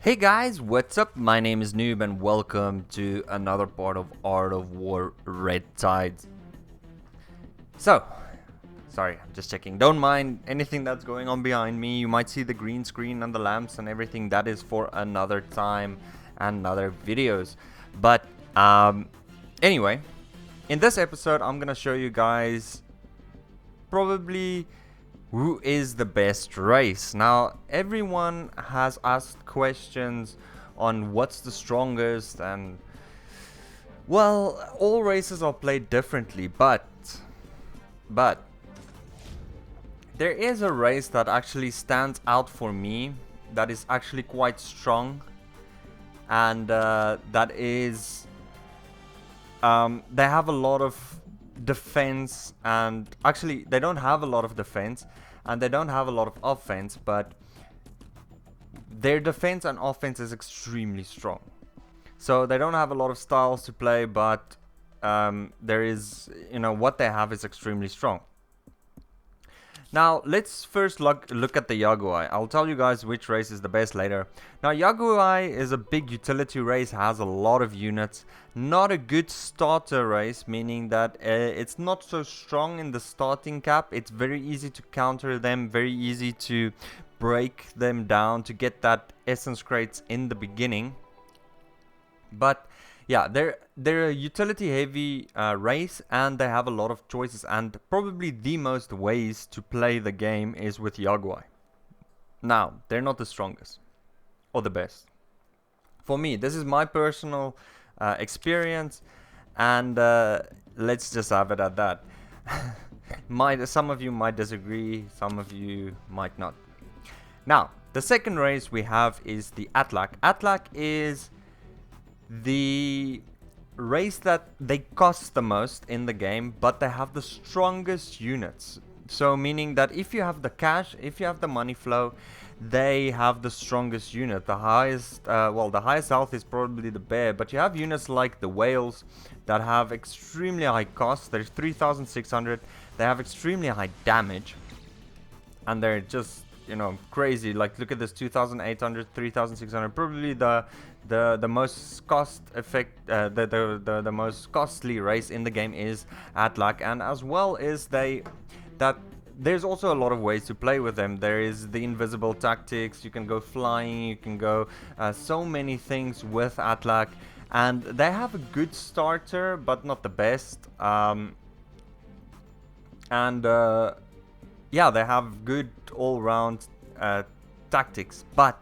Hey guys, what's up? My name is Noob and welcome to another part of Art of War Red Tides. So, sorry, I'm just checking. Don't mind anything that's going on behind me. You might see the green screen and the lamps and everything. That is for another time and other videos. But, anyway, in this episode, I'm gonna show you guys probably who is the best race. Now, everyone has asked questions on what's the strongest, and well, all races are played differently, but there is a race that actually stands out for me that is actually quite strong, and that is they have a lot of defense, and actually they don't have a lot of defense and they don't have a lot of offense, but their defense and offense is extremely strong. So they don't have a lot of styles to play, but there is, what they have is extremely strong. Now, let's first look at the Yaoguai. I'll tell you guys which race is the best later. Now, Yaoguai is a big utility race, has a lot of units. Not a good starter race, meaning that it's not so strong in the starting cap. It's very easy to counter them, very easy to break them down, to get that essence crates in the beginning. But yeah, they're a utility heavy race, and they have a lot of choices, and probably the most ways to play the game is with Yaoguai. Now, they're not the strongest or the best. For me, this is my personal experience, and let's just have it at that. Some of you might disagree, some of you might not. Now, the second race we have is the Atlak. Atlak is the race that they cost the most in the game, but they have the strongest units. So meaning that if you have the cash, if you have the money flow, they have the strongest unit. The highest health is probably the bear, but you have units like the whales that have extremely high cost. There's 3,600. They have extremely high damage, and they're just crazy. Like, look at this, 2,800, 3,600. Probably the most the most costly race in the game is Atlak, and as well is there's also a lot of ways to play with them. There is the invisible tactics, you can go flying, you can go so many things with Atlak, and they have a good starter but not the best, yeah, they have good all-round tactics, but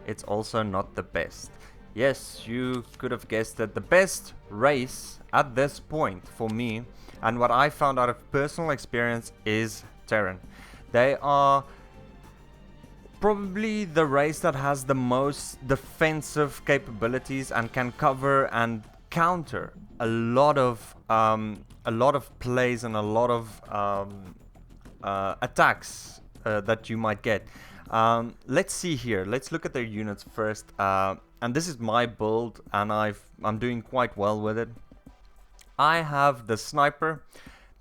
it's also not the best. Yes, you could have guessed that the best race at this point for me, and what I found out of personal experience, is Terran. They are probably the race that has the most defensive capabilities and can cover and counter a lot of plays and a lot of attacks that you might get. Let's see here. Let's look at their units first. And this is my build, and I'm doing quite well with it. I have the sniper,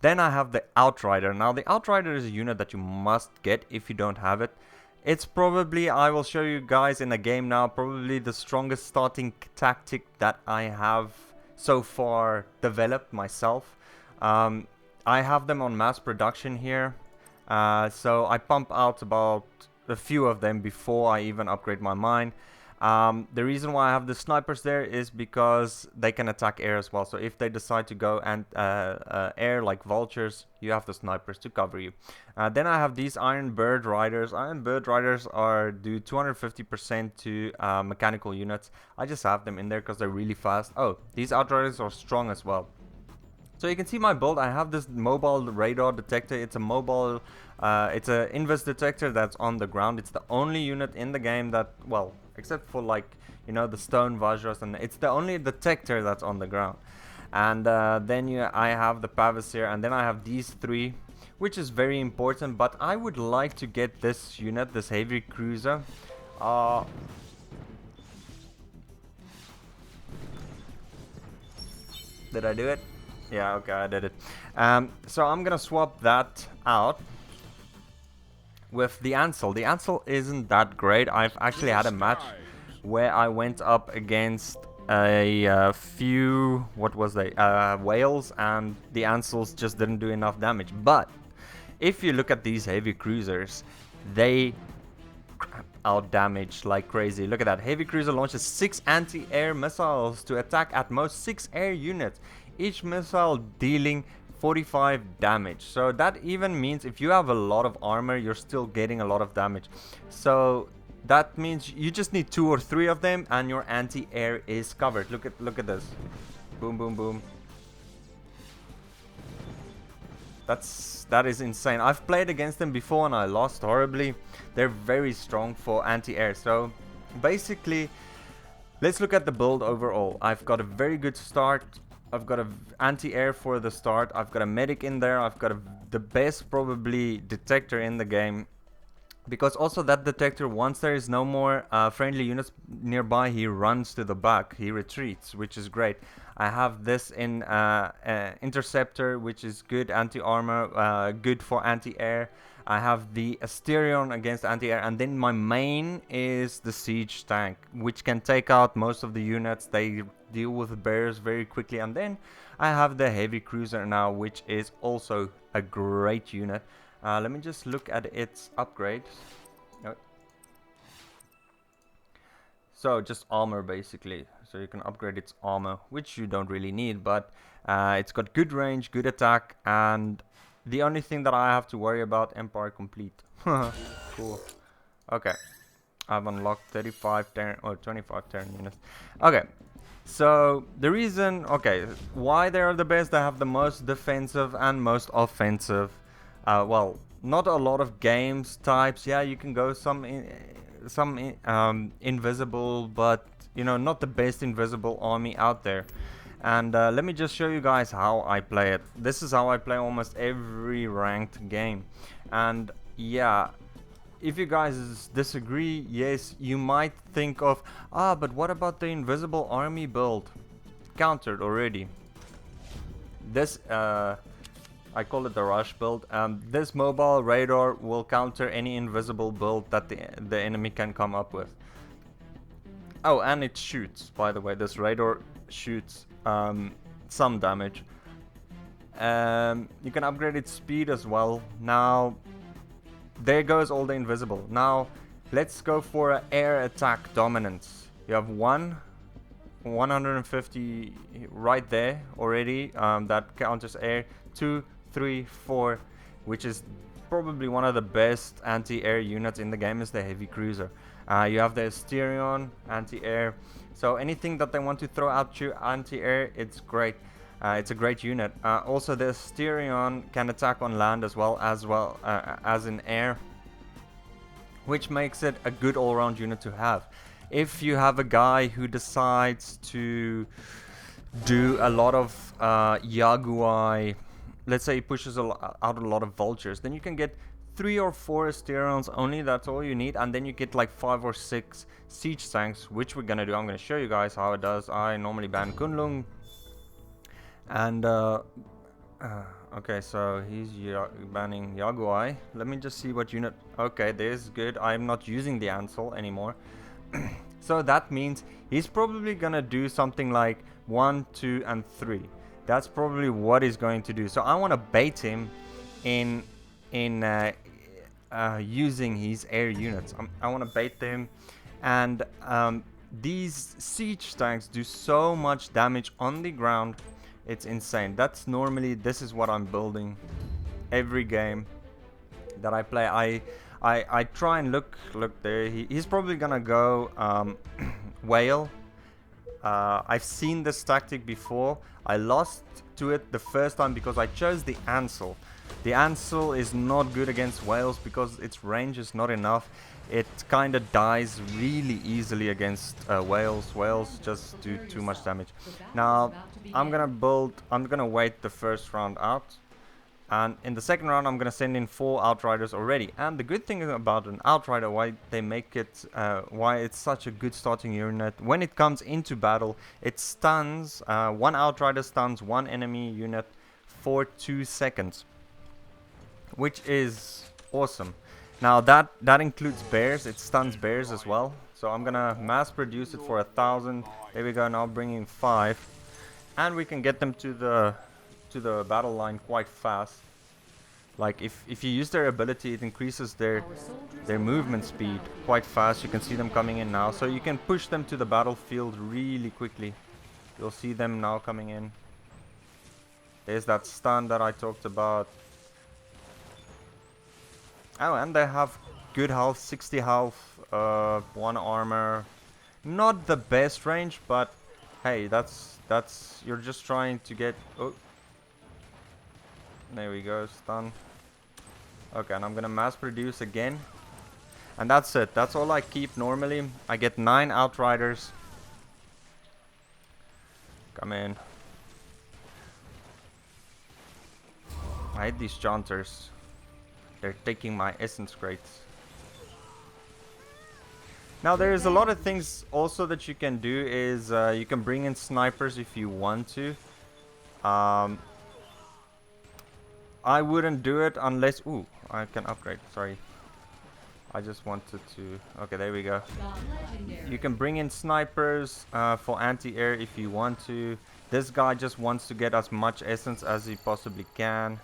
then I have the Outrider. Now, the Outrider is a unit that you must get if you don't have it. It's probably, I will show you guys in a game now, probably the strongest starting tactic that I have so far developed myself. I have them on mass production here. So I pump out about a few of them before I even upgrade my mine. The reason why I have the snipers there is because they can attack air as well. So if they decide to go and air like vultures, you have the snipers to cover you. Then I have these Iron Bird Riders. Iron Bird Riders do 250% to mechanical units. I just have them in there because they're really fast. Oh, these Outriders are strong as well. So you can see my build. I have this mobile radar detector. It's a mobile, it's an invis detector that's on the ground. It's the only unit in the game that, well, except for like, the stone Vajras, and it's the only detector that's on the ground. And then I have the Pavis here, and then I have these three, which is very important. But I would like to get this unit, this heavy cruiser. Did I do it? Yeah, okay, I did it. So I'm gonna swap that out with the Ansel. The Ansel isn't that great. I've actually had a match where I went up against a few, what was they, whales, and the Ansels just didn't do enough damage. But if you look at these heavy cruisers, they out damage like crazy. Look at that. Heavy cruiser launches 6 anti-air missiles to attack at most 6 air units, each missile dealing 45 damage. So that even means if you have a lot of armor, you're still getting a lot of damage. So that means you just need 2 or 3 of them and your anti-air is covered. Look at this. Boom, boom, boom. That is insane. I've played against them before and I lost horribly. They're very strong for anti-air. So basically, let's look at the build overall. I've got a very good start. I've got a anti-air for the start. I've got a medic in there. I've got the best probably detector in the game. Because also that detector, once there is no more friendly units nearby, he runs to the back. He retreats, which is great. I have this in interceptor, which is good anti-armor, good for anti-air. I have the Asterion against anti-air, and then my main is the siege tank, which can take out most of the units. They deal with bears very quickly, and then I have the heavy cruiser now, which is also a great unit. Let me just look at its upgrades. So just armor basically. So you can upgrade its armor, which you don't really need, but it's got good range, good attack, and the only thing that I have to worry about, Empire complete. Cool. Okay. I've unlocked 35 Terran or 25 Terran units. Okay. So the reason, why they are the best, they have the most defensive and most offensive. Well, not a lot of games types. Yeah, you can go some invisible, but you know, not the best invisible army out there. And let me just show you guys how I play it. This is how I play almost every ranked game. And yeah, if you guys disagree, yes, you might think of, but what about the invisible army build? Countered already. This I call it the rush build. This mobile radar will counter any invisible build that the enemy can come up with. Oh, and it shoots, by the way. This radar shoots some damage. You can upgrade its speed as well. Now, there goes all the invisible. Now, let's go for an air attack dominance. You have 150 right there already. That counters air. 2, 3, 4, which is probably one of the best anti-air units in the game, is the heavy cruiser. You have the Asterion anti-air. So anything that they want to throw out to anti-air, it's great. It's a great unit. Also, the Asterion can attack on land as well as in air, which makes it a good all-round unit to have. If you have a guy who decides to do a lot of Yaoguai, let's say he pushes out a lot of vultures, then you can get 3 or 4 Asterions only. That's all you need, and then you get like 5 or 6 siege tanks, which we're gonna do. I'm gonna show you guys how it does. I normally ban Kunlun, and okay, so he's banning Yaoguai. Let me just see what unit. Okay, this is good. I'm not using the Ansel anymore. So that means he's probably gonna do something like 1, 2, and 3. That's probably what he's going to do. So I want to bait him in using his air units. I want to bait them, and these siege tanks do so much damage on the ground. It's insane. That's normally, this is what I'm building every game that I play. I try and look there. He's probably gonna go whale. I've seen this tactic before. I lost to it the first time because I chose the Ansel. The Ansel is not good against whales because its range is not enough. It kind of dies really easily against whales. Whales just do too much damage. Now, I'm gonna wait the first round out. And in the second round, I'm going to send in 4 Outriders already. And the good thing about an Outrider, why they make it, why it's such a good starting unit, when it comes into battle, it stuns, 1 Outrider stuns 1 enemy unit for 2 seconds. Which is awesome. Now that includes bears, it stuns bears as well. So I'm gonna mass produce it for 1,000. There we go. Now bringing 5, and we can get them to the battle line quite fast. Like if you use their ability, it increases their movement speed quite fast. You can see them coming in now, so you can push them to the battlefield really quickly. You'll see them now coming in. There's that stun that I talked about. Oh, and they have good health, 60 health, 1 armor. Not the best range, but hey, that's you're just trying to get. Oh, there we go, stun. Okay, and I'm gonna mass produce again, and that's it. That's all I keep normally. I get 9 Outriders. Come in. I hate these chanters. They're taking my essence crates. Now there's a lot of things also that you can do. Is you can bring in snipers if you want to. I wouldn't do it unless... Ooh, I can upgrade, sorry. I just wanted to... Okay, there we go. You can bring in snipers for anti-air if you want to. This guy just wants to get as much essence as he possibly can.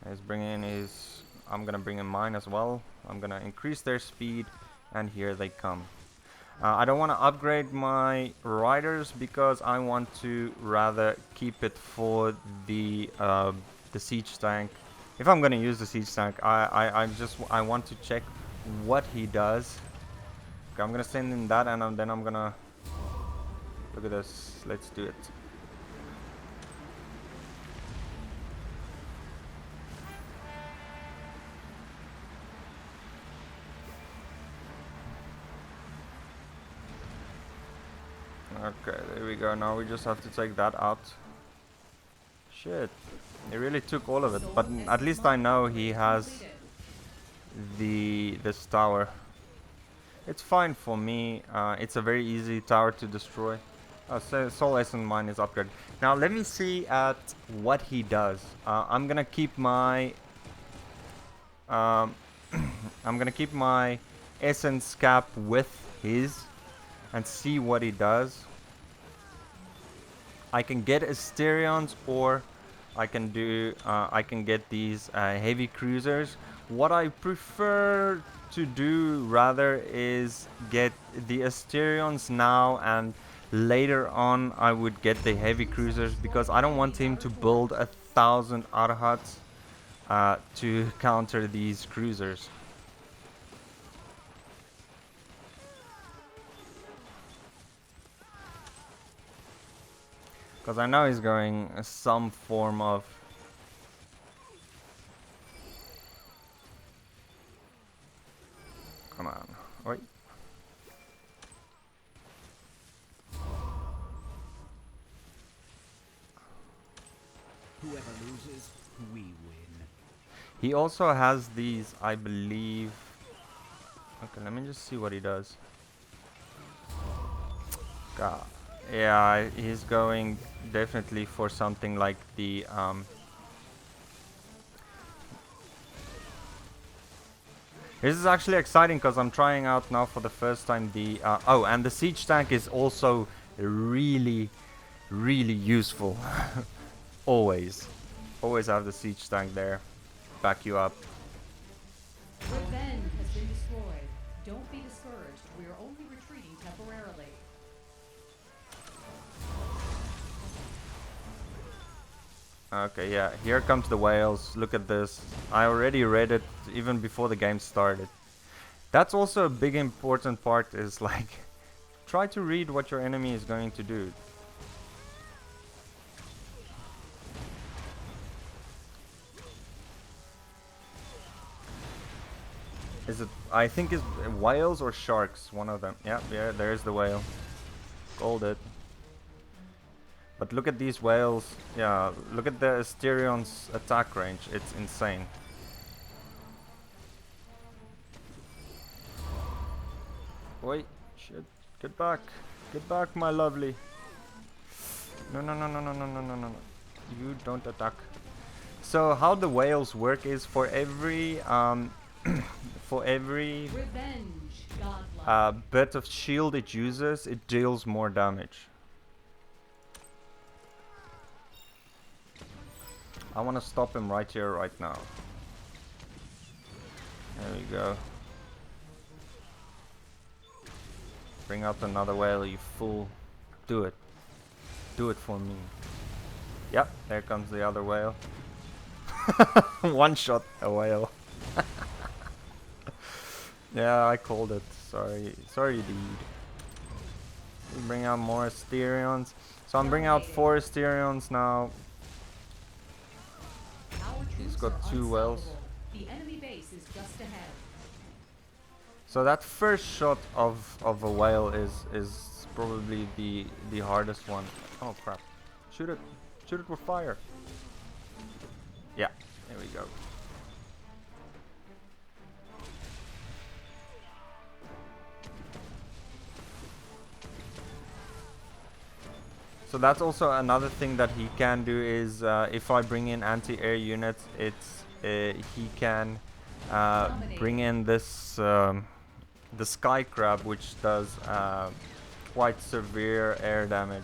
He's bringing in his... I'm gonna bring in mine as well. I'm gonna increase their speed, and here they come. I don't want to upgrade my riders because I want to rather keep it for the siege tank. If I'm gonna use the siege tank, I want to check what he does. Okay, I'm gonna send in that, and then I'm gonna look at this. Let's do it. Okay, there we go. Now we just have to take that out. Shit, he really took all of it, but at least I know he has this tower. It's fine for me. It's a very easy tower to destroy. Soul Essence mine is upgraded. Now let me see at what he does. I'm gonna keep my I'm gonna keep my essence cap with his and see what he does. I can get Asterions, or I can do I can get these heavy cruisers. What I prefer to do rather is get the Asterions now, and later on I would get the heavy cruisers, because I don't want him to build 1,000 Arhats to counter these cruisers. Because I know he's going some form of... Come on. Wait. Whoever loses, we win. He also has these, I believe... Okay, let me just see what he does. God. Yeah, he's going definitely for something like the This is actually exciting because I'm trying out now for the first time the oh, and the siege tank is also really useful. always have the siege tank there, back you up. Revenge has been destroyed. Don't be discouraged. We are only retreating temporarily. Okay, yeah, here comes the whales. Look at this. I already read it even before the game started. That's also a big important part, is like, try to read what your enemy is going to do. Is it, I think it's whales or sharks, one of them. Yeah, there's the whale. Called it. But look at these whales. Yeah, look at the Asterion's attack range. It's insane. Wait, shit. Get back. Get back, my lovely. No. You don't attack. So how the whales work is for every for every Revenge, godlike. bit of shield it uses, it deals more damage. I want to stop him right here, right now. There we go. Bring out another whale, you fool. Do it. Do it for me. Yep, there comes the other whale. One shot a whale. Yeah, I called it. Sorry, dude. Bring out more Asterions. So I'm bringing out 4 Asterions now. He's got 2 whales. The enemy base is just ahead. So that first shot of a whale is probably the hardest one. Oh crap! Shoot it! Shoot it with fire! Yeah, there we go. So that's also another thing that he can do is if I bring in anti-air units, he can bring in this the sky crab, which does quite severe air damage,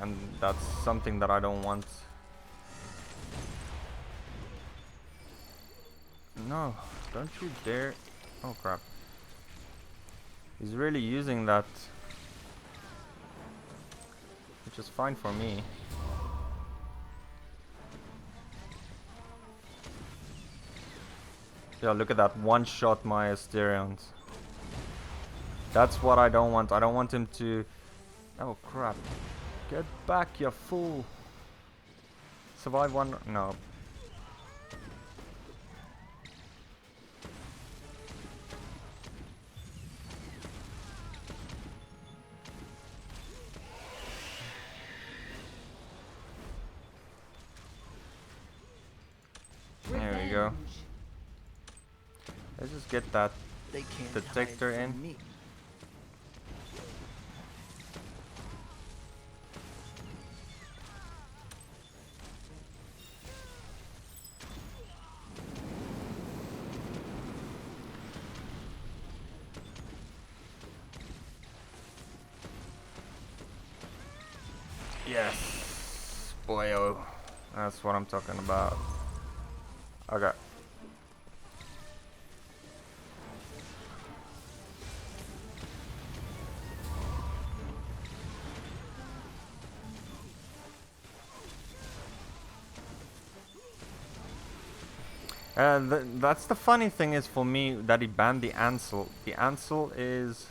and that's something that I don't want. No, don't you dare! Oh crap! He's really using that, which is fine for me. Yeah, look at that, one shot my Asterions. That's what I don't want. I don't want him to... Oh crap. Get back, you fool. Survive one... No. There we go. Let's just get that detector in. Me. Yes, boyo. That's what I'm talking about. Okay. That's the funny thing is for me that he banned the Ansel. The Ansel is...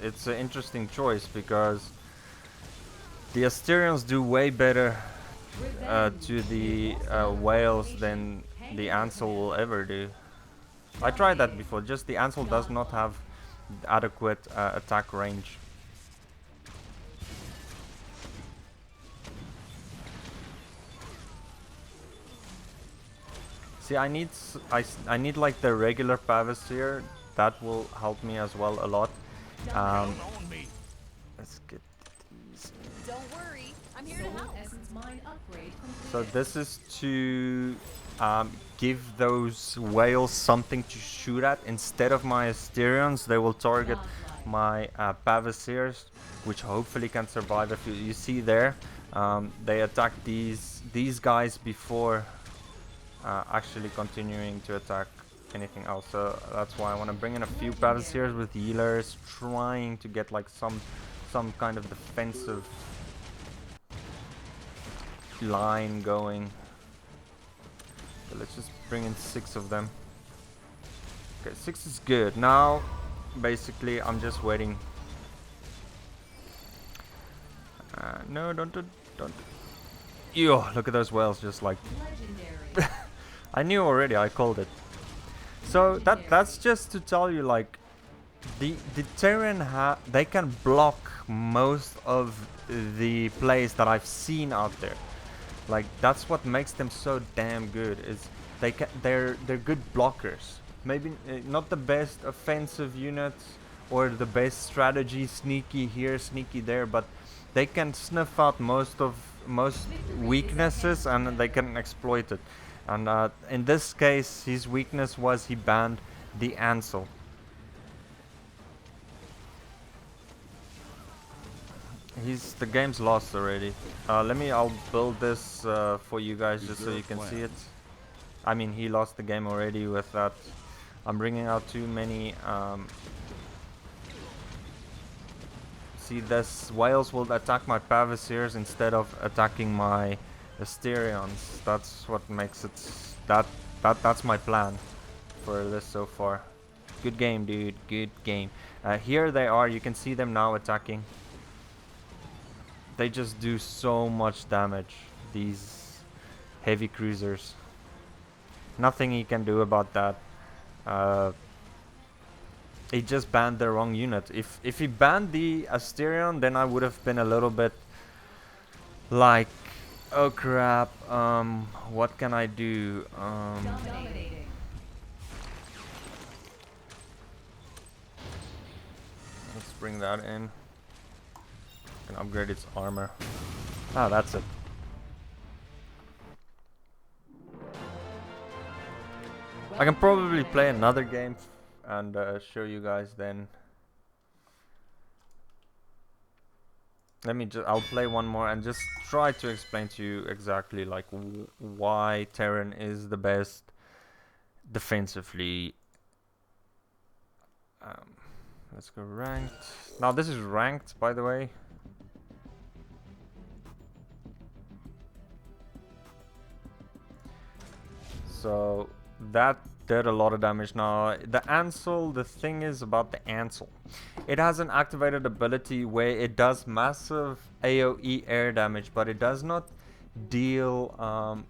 It's an interesting choice because the Asterions do way better to the whales than the Ansel will ever do. I tried that before, just the Ansel does not have adequate attack range. See, I need like the regular Pavasir. That will help me as well a lot. Let's get these. Don't worry, I'm here to help. Essence mine upgrade completed. So this is to give those whales something to shoot at. Instead of my Asterions, they will target my Pavasirs, which hopefully can survive. If you see there, they attack these guys before actually continuing to attack anything else. So that's why I want to bring in a few Pavasirs with healers, trying to get like some kind of defensive line going. So let's just bring in 6 of them. Okay, 6 is good. Now basically I'm just waiting. No, don't. Ew, look at those whales just like... Legendary. I knew already, I called it. So that's just to tell you, like, the Terran they can block most of the plays that I've seen out there. Like, that's what makes them so damn good, is they're good blockers. Maybe not the best offensive units or the best strategy, sneaky here, sneaky there, but they can sniff out most weaknesses and they can exploit it. And in this case, his weakness was he banned the Ansel. The game's lost already. I'll build this for you guys just so you can see it. I mean, he lost the game already with that. I'm bringing out too many. See, this whales will attack my Pavasiers instead of attacking my Asterions. That's what makes it. That's my plan for this so far. Good game, dude. Good game. Here they are. You can see them now attacking. They just do so much damage. These heavy cruisers. Nothing he can do about that. He just banned the wrong unit. If he banned the Asterion, then I would have been a little bit like, oh crap. What can I do? Dominating. Let's bring that in. And upgrade its armor. Ah, that's it. I can probably play another game and show you guys then. I'll play one more and just try to explain to you exactly like why Terran is the best defensively. Let's go ranked. Now this is ranked, by the way. So that did a lot of damage. Now the Ansel, the thing is about the Ansel, it has an activated ability where it does massive AoE air damage, but it does not deal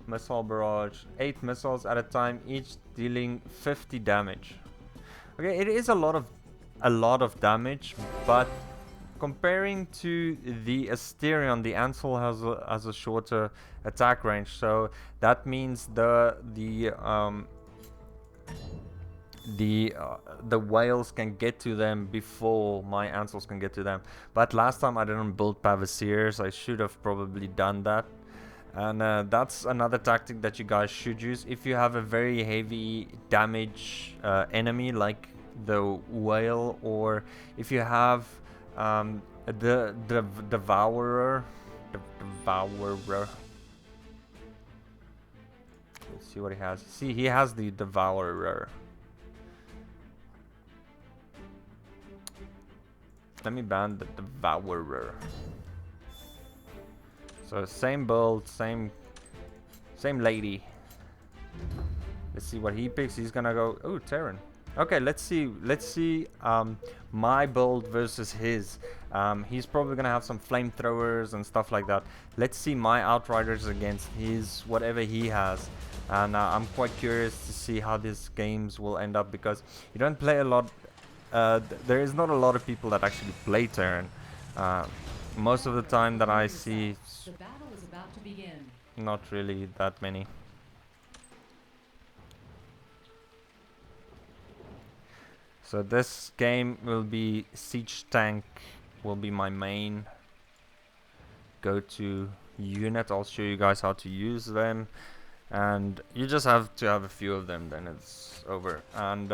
missile barrage. 8 missiles at a time, each dealing 50 damage. Okay, it is a lot of damage, but comparing to the Asterion, the Ansel has a shorter attack range, so that means the whales can get to them before my Ansels can get to them. But last time I didn't build Pavasiers. I should have probably done that. And that's another tactic that you guys should use if you have a very heavy damage enemy like the whale, or if you have the devourer. Let's see what he has. See, he has the devourer. Let me ban the devourer. So same build, same lady. Let's see what he picks. He's gonna go, oh, Terran. Okay, let's see my build versus his. He's probably gonna have some flamethrowers and stuff like that. Let's see my Outriders against his whatever he has. And I'm quite curious to see how these games will end up, because you don't play a lot. There is not a lot of people that actually play Terran. Most of the time that I see, The battle is about to begin. not really that many. So this game will be Siege Tank, will be my main go-to unit. I'll show you guys how to use them, and you just have to have a few of them, then it's over. And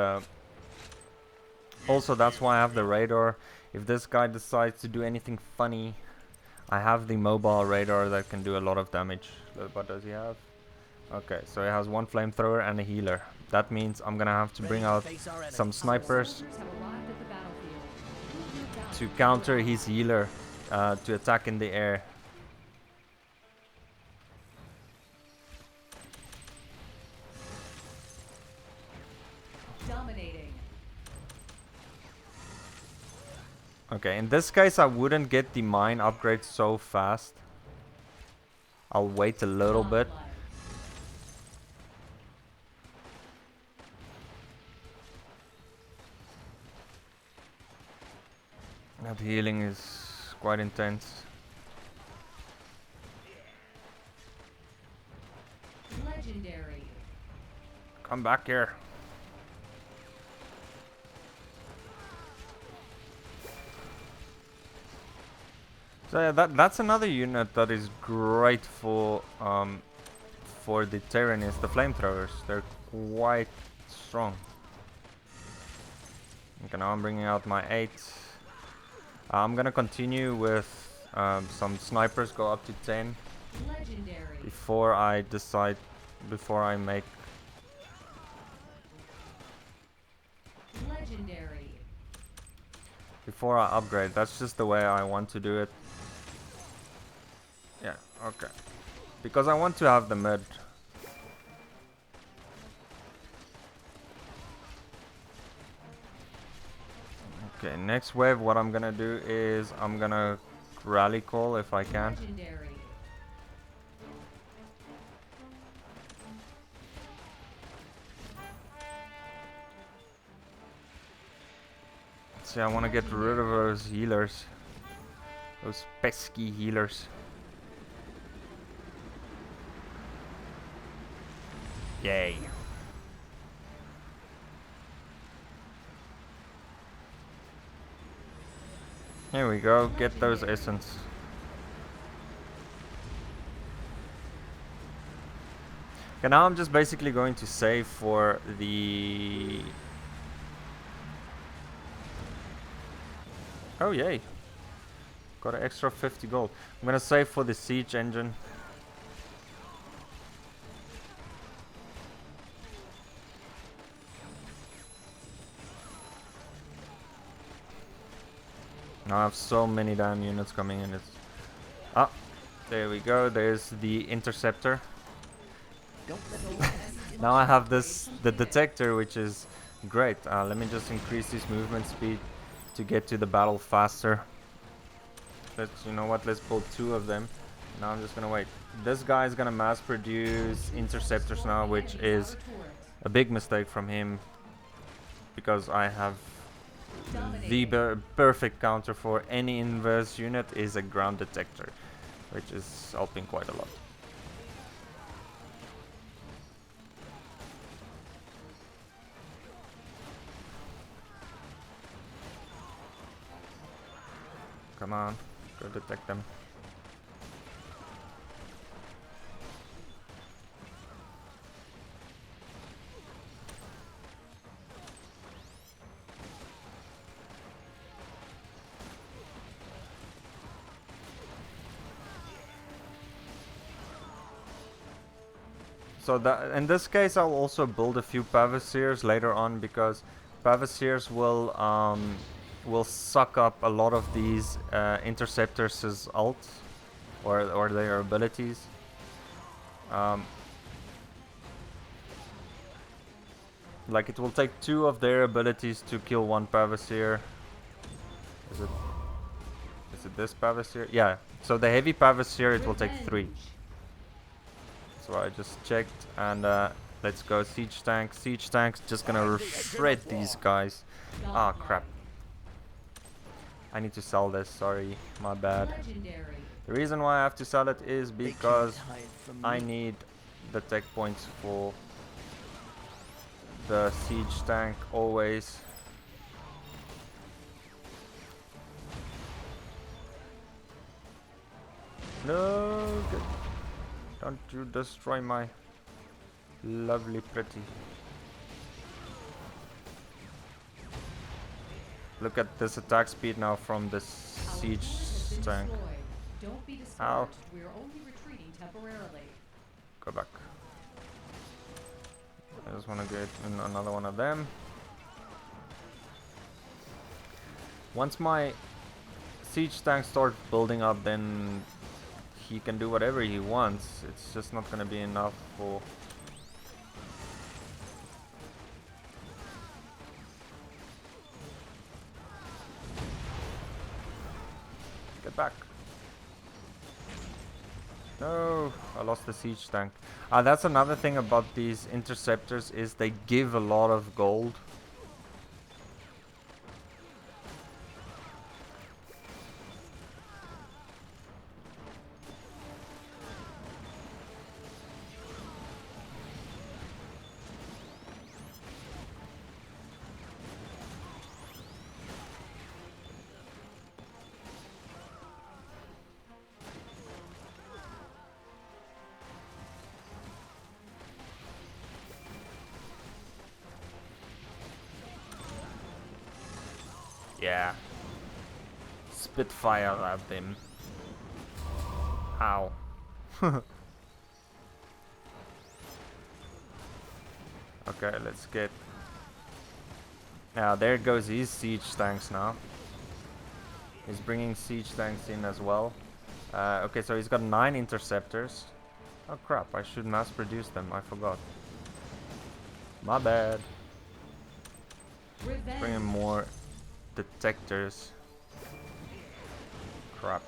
also that's why I have the radar. If this guy decides to do anything funny, I have the mobile radar that can do a lot of damage. What does he have? Okay, so he has one flamethrower and a healer. That means I'm gonna have to bring out some snipers Soldiers have arrived at the battlefield. to counter his healer to attack in the air. Dominating. Okay, in this case I wouldn't get the mine upgrade so fast. I'll wait a little bit. Godlike. That healing is quite intense. Legendary. Come back here. So yeah, that's another unit that is great for the Terranists, the flamethrowers. They're quite strong. Okay, now I'm bringing out my 8. I'm gonna continue with some snipers, go up to 10 Legendary. before I decide, before I make. Legendary. Before I upgrade. That's just the way I want to do it. Yeah, okay. Because I want to have the mid. Okay, next wave, what I'm gonna do is I'm gonna rally call if I can. Legendary. See, I want to get rid of those healers. Those pesky healers. Yay. Here we go, get those essence. Okay, now I'm just basically going to save for the... Oh yay. Got an extra 50 gold. I'm gonna save for the siege engine. Now I have so many damn units coming in. It's there we go. There's the interceptor. Now I have the detector, which is great. Let me just increase this movement speed to get to the battle faster. You know what? Let's pull 2 of them. Now I'm just gonna wait. This guy is gonna mass produce interceptors now, which is a big mistake from him because I have the perfect counter for any inverse unit is a ground detector, which is helping quite a lot. Come on, go detect them. So that in this case, I'll also build a few Pavasiers later on because Pavasiers will suck up a lot of these interceptors' ults or their abilities. Like it will take 2 of their abilities to kill 1 Pavasier. Is it this Pavasier? Yeah. So the heavy Pavasier, it will take 3. So I just checked and let's go siege tank. Siege tank's just gonna shred these guys. Ah, crap. I need to sell this, sorry, my bad. Legendary. The reason why I have to sell it is because I need the tech points for the siege tank always. No, don't you destroy my lovely pretty. Look at this attack speed now from this siege tank. Don't be discouraged. Ow. We are only retreating temporarily. Go back. I just want to get in another one of them. Once my siege tank starts building up, then he can do whatever he wants. It's just not going to be enough for... Get back. No, I lost the siege tank. That's another thing about these interceptors is they give a lot of gold. Yeah. Spitfire at him. Ow. Okay, let's get... Yeah, there goes his siege tanks now. He's bringing siege tanks in as well. Okay, so he's got 9 interceptors. Oh crap, I should mass produce them, I forgot. My bad. Bring in more detectors. Crap.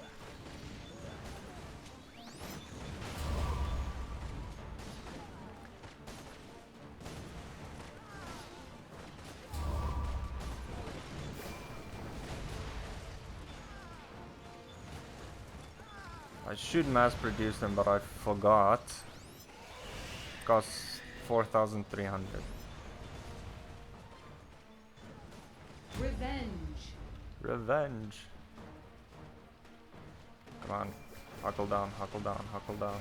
I should mass produce them, but I forgot. Costs 4,300. Revenge. Revenge. Come on. Huckle down, huckle down, huckle down.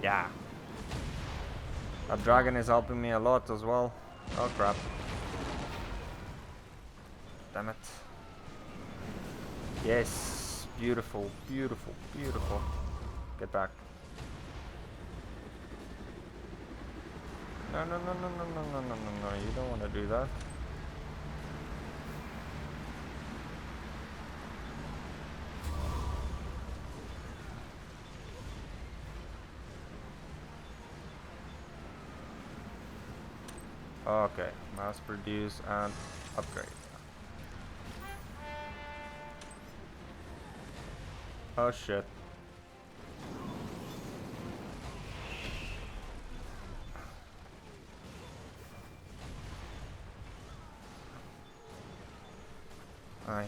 Yeah. That dragon is helping me a lot as well. Oh crap. Damn it. Yes. Beautiful, beautiful, beautiful. Get back. No, no, no, no, no, no, no, no, no, no. You don't want to do that. Okay, mass produce and upgrade. Oh shit.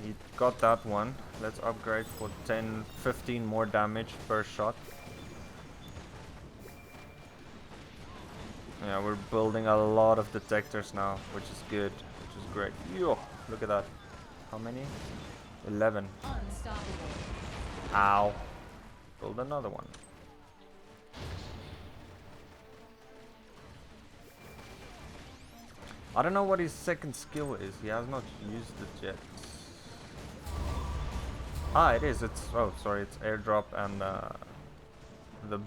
He got that one. Let's upgrade for 10, 15 more damage per shot. Yeah, we're building a lot of detectors now, which is good, which is great. Yo, look at that. How many? 11. Unstoppable. Ow. Build another one. I don't know what his second skill is. He has not used it yet. Ah, it is. It's... Oh, sorry. It's airdrop and the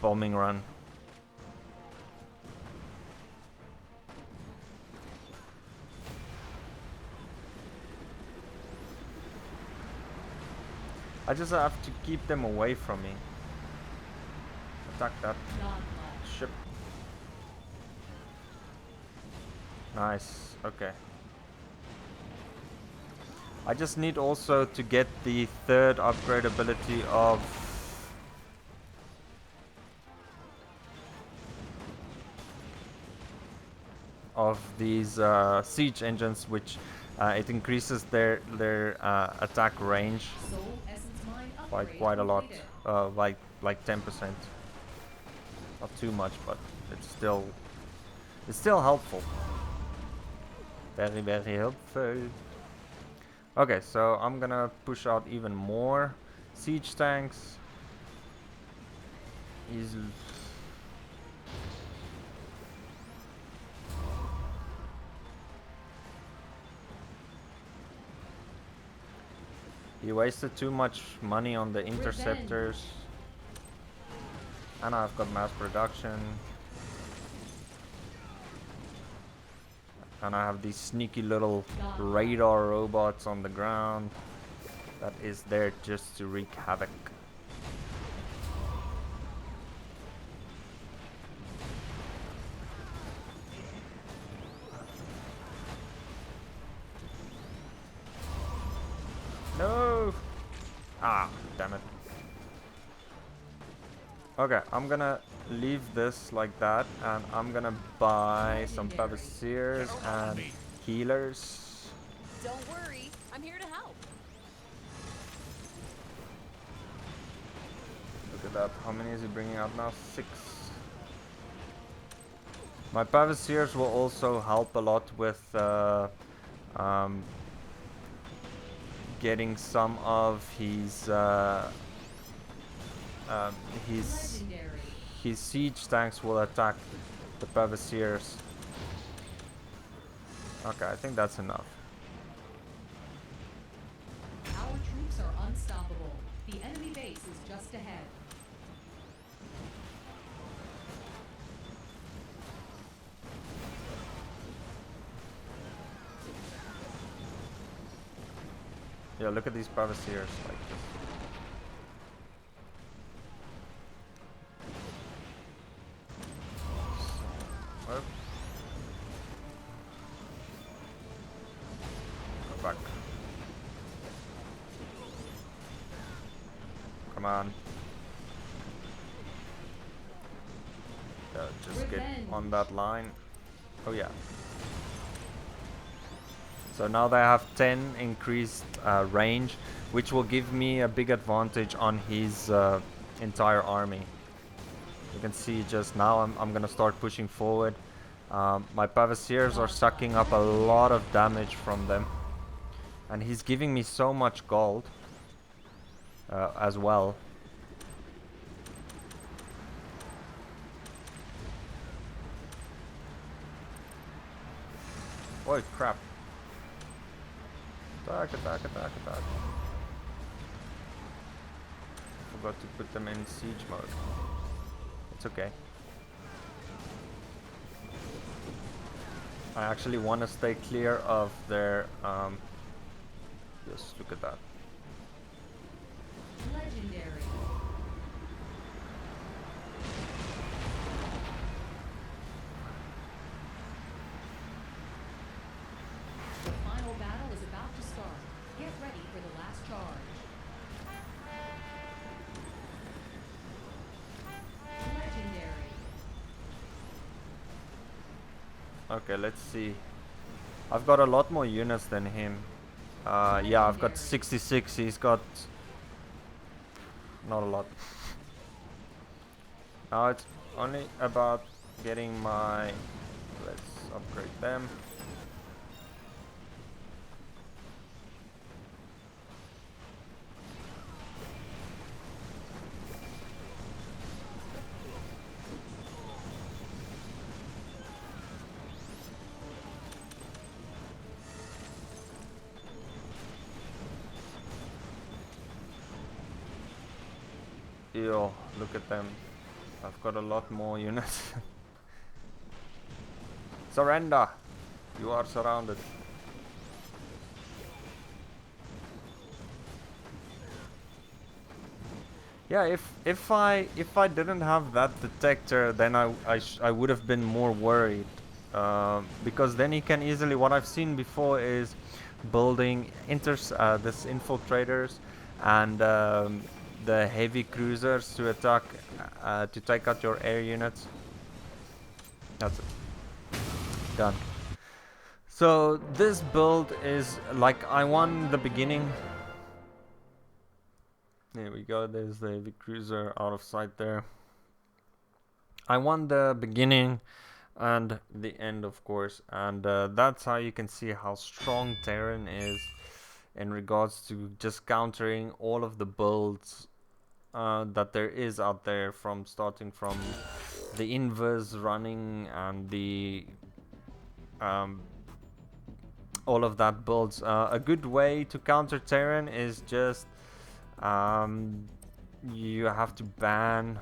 bombing run. I just have to keep them away from me. Attack that ship. Nice. Okay. I just need also to get the third upgrade ability of these siege engines, which it increases their attack range by quite a lot, like 10%. Not too much, but it's still helpful. Very, very helpful. Okay, so I'm gonna push out even more siege tanks. He wasted too much money on the interceptors. And I've got mass production. And I have these sneaky little radar robots on the ground that is there just to wreak havoc. No! Ah, damn it. Okay, I'm gonna leave this like that, and I'm gonna buy some Pavasiers and healers. Don't worry, I'm here to help. Look at that. How many is he bringing out now? 6. My Pavasiers will also help a lot with getting some of his Um, his Legendary. his siege tanks will attack the Pavasiers. Okay, I think that's enough. Our troops are unstoppable. The enemy base is just ahead. Yeah, look at these Pavasiers. Like this. Oops. Go back. Come on. Yeah, just get on that line. Oh yeah. So now they have 10 increased range, which will give me a big advantage on his entire army. You can see just now I'm gonna start pushing forward. My Pavasiers are sucking up a lot of damage from them. And he's giving me so much gold as well. Oh crap. Attack, attack, attack, attack. Forgot to put them in siege mode. It's okay. I actually want to stay clear of their... just look at that. Legendary. The final battle is about to start. Get ready for the last charge. Legendary. Okay, let's see. I've got a lot more units than him. Yeah, I've got 66. He's got... not a lot. Now it's only about getting my... let's upgrade them. Yo, look at them. I've got a lot more units. Surrender! You are surrounded. Yeah, if I didn't have that detector, then I would have been more worried. Because then he can easily... what I've seen before is building this infiltrators and the heavy cruisers to attack, to take out your air units. That's it. Done. So this build is like, I won the beginning. There we go, there's the heavy cruiser out of sight there. I won the beginning and the end, of course, and that's how you can see how strong Terran is in regards to just countering all of the builds that there is out there, from starting from the inverse running and the all of that builds. A good way to counter Terran is just you have to ban,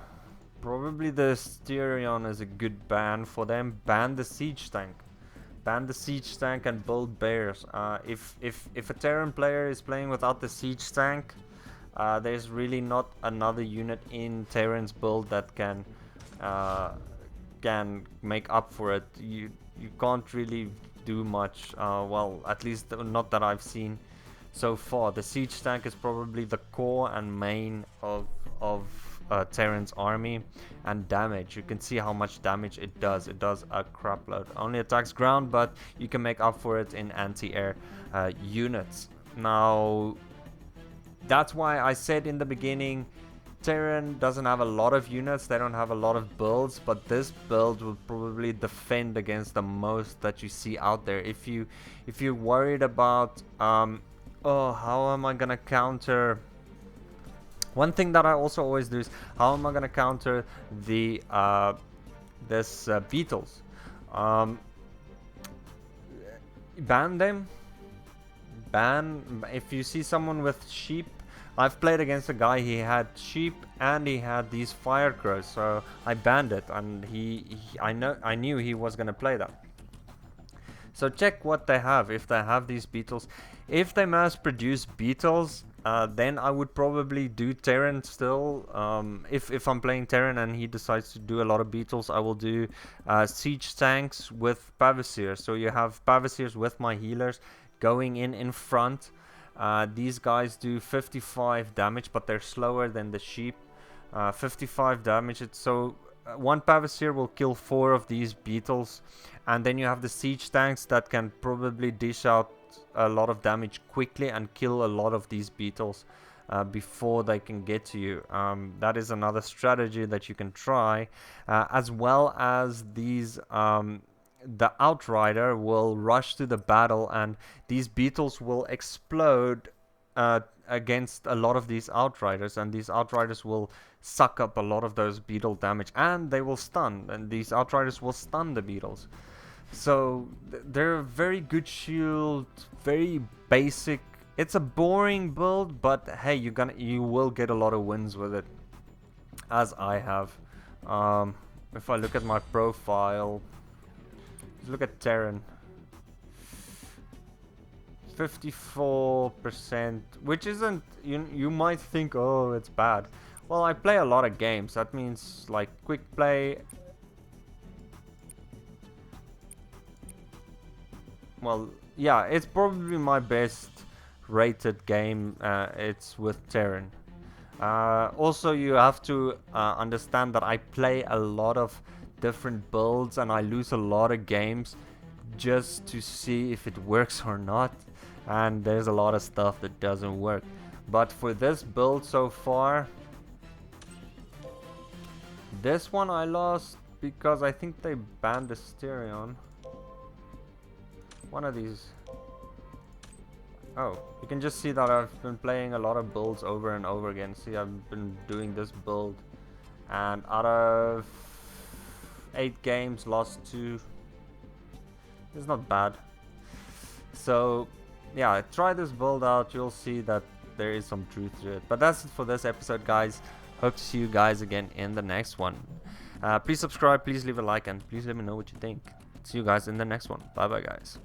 probably the Styrion is a good ban for them. Ban the siege tank. Ban the siege tank and build bears. If a Terran player is playing without the siege tank, there's really not another unit in Terran's build that can make up for it. You can't really do much. Well, at least not that I've seen so far. The siege tank is probably the core and main of Terran's army, and damage. You can see how much damage it does. It does a crap load. Only attacks ground, but you can make up for it in anti-air units. Now, that's why I said in the beginning, Terran doesn't have a lot of units, they don't have a lot of builds, but this build will probably defend against the most that you see out there. If you're worried about oh, how am I gonna counter One thing that I also always do is, how am I gonna counter the beetles? Ban them. Ban if you see someone with sheep. I've played against a guy, he had sheep and he had these fire crows, so I banned it, and I knew he was gonna play that. So check what they have, if they have these beetles. If they mass produce beetles, then I would probably do Terran still. If I'm playing Terran and he decides to do a lot of beetles, I will do siege tanks with Pavasirs. So you have Pavasirs with my healers going in front. These guys do 55 damage, but they're slower than the sheep. 55 damage. So one Pavasir will kill 4 of these beetles, and then you have the siege tanks that can probably dish out a lot of damage quickly and kill a lot of these beetles before they can get to you. That is another strategy that you can try, as well as these the Outrider will rush to the battle, and these beetles will explode against a lot of these Outriders, and these Outriders will suck up a lot of those beetle damage, and they will stun, and these Outriders will stun the beetles. So they're a very good shield, very basic. It's a boring build, but hey, you will get a lot of wins with it, as I have. If I look at my profile, look at Terran. 54%, which isn't, you might think, oh, it's bad. Well, I play a lot of games. That means like quick play. Well, yeah, it's probably my best rated game. It's with Terran. Also, you have to understand that I play a lot of different builds and I lose a lot of games just to see if it works or not, and there's a lot of stuff that doesn't work. But for this build so far, this one I lost because I think they banned the Asterion. One of these. Oh, you can just see that I've been playing a lot of builds over and over again. See, I've been doing this build, and out of 8 games, lost 2. It's not bad. So yeah, try this build out. You'll see that there is some truth to it. But that's it for this episode, guys. Hope to see you guys again in the next one. Please subscribe, please leave a like, and please let me know what you think. See you guys in the next one. Bye bye, guys.